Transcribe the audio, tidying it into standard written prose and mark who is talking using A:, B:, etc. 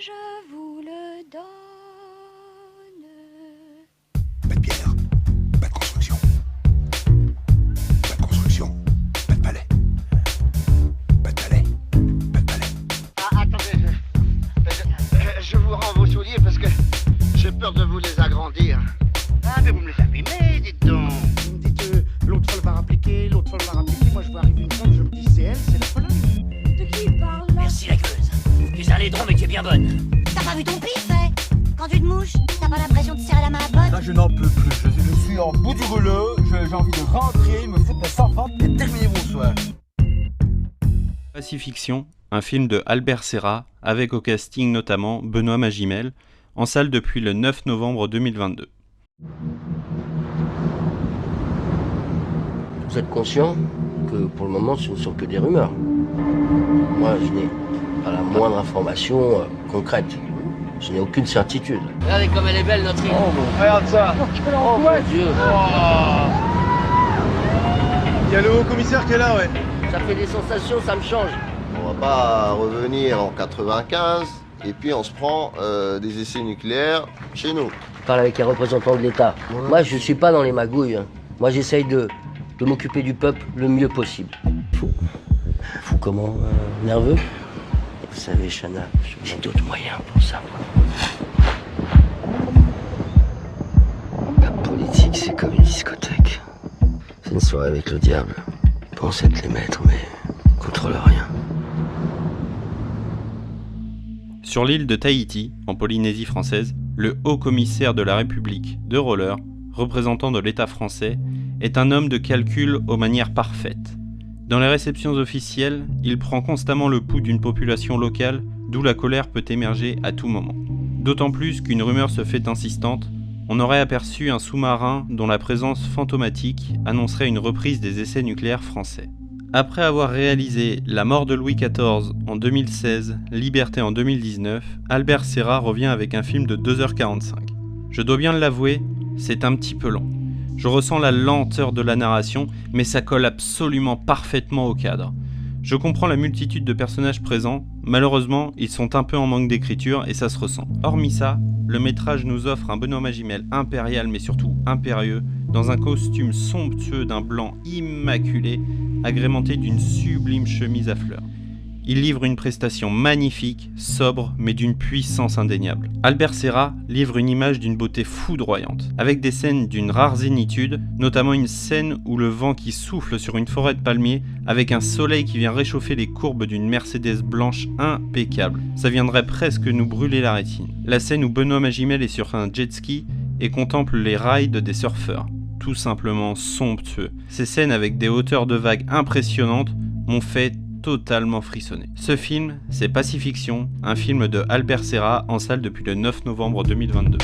A: je vous le donne.
B: Pas de pierre, pas de construction. Pas de construction, pas de palais. Pas de palais, pas de palais.
C: Ah, attendez, je vous rends vos souliers parce que j'ai peur de vous les agrandir. Ah, mais vous me les abîmez, dites donc.
D: Vous me dites, l'autre folle va rappliquer, l'autre folle va rappliquer. Moi, je vois arriver une femme, je me dis, c'est elle, c'est la folle.
A: De qui il parle là?
E: Merci la gueuse. Tu es un laidron mais tu es bien bonne.
F: T'as pas vu ton pif, hein? Quand tu te mouches, t'as pas l'impression de serrer la main à pote?
G: Là, je n'en peux plus. Je suis en bout du rouleau. J'ai envie de rentrer, me foutre mes enfants et terminer mon soir.
H: Pacifiction, un film de Albert Serra, avec au casting notamment Benoît Magimel, en salle depuis le 9 novembre 2022.
I: Vous êtes conscient que pour le moment ce ne sont que des rumeurs. Moi je n'ai pas la moindre information concrète. Je n'ai aucune certitude.
E: Regardez comme elle est belle notre île.
C: Regarde ça.
I: Oh mon Dieu.
C: Il y a le haut commissaire qui est là, ouais.
I: Ça fait des sensations, ça me change.
J: On va pas revenir en 95 et puis on se prend des essais nucléaires chez nous.
I: Je parle avec un représentant de l'État. Moi je suis pas dans les magouilles. Moi j'essaye de m'occuper du peuple le mieux possible. Fou comment nerveux. Vous savez, Chana, j'ai d'autres moyens pour ça. La politique, c'est comme une discothèque. C'est une soirée avec le diable. Ils pensent être les maîtres, mais ils contrôlent rien.
H: Sur l'île de Tahiti, en Polynésie française, le haut-commissaire de la République de roller, représentant de l'État français, est un homme de calcul aux manières parfaites. Dans les réceptions officielles, il prend constamment le pouls d'une population locale, d'où la colère peut émerger à tout moment. D'autant plus qu'une rumeur se fait insistante, on aurait aperçu un sous-marin dont la présence fantomatique annoncerait une reprise des essais nucléaires français. Après avoir réalisé La mort de Louis XIV en 2016, Liberté en 2019, Albert Serra revient avec un film de 2h45. Je dois bien l'avouer, c'est un petit peu long. Je ressens la lenteur de la narration, mais ça colle absolument parfaitement au cadre. Je comprends la multitude de personnages présents, malheureusement, ils sont un peu en manque d'écriture et ça se ressent. Hormis ça, le métrage nous offre un Benoît Magimel impérial mais surtout impérieux, dans un costume somptueux d'un blanc immaculé, agrémenté d'une sublime chemise à fleurs. Il livre une prestation magnifique, sobre, mais d'une puissance indéniable. Albert Serra livre une image d'une beauté foudroyante, avec des scènes d'une rare zénitude, notamment une scène où le vent qui souffle sur une forêt de palmiers, avec un soleil qui vient réchauffer les courbes d'une Mercedes blanche impeccable. Ça viendrait presque nous brûler la rétine. La scène où Benoît Magimel est sur un jet ski et contemple les rides des surfeurs. Tout simplement somptueux. Ces scènes avec des hauteurs de vagues impressionnantes m'ont fait totalement frissonné. Ce film, c'est Pacifiction, un film de Albert Serra en salle depuis le 9 novembre 2022.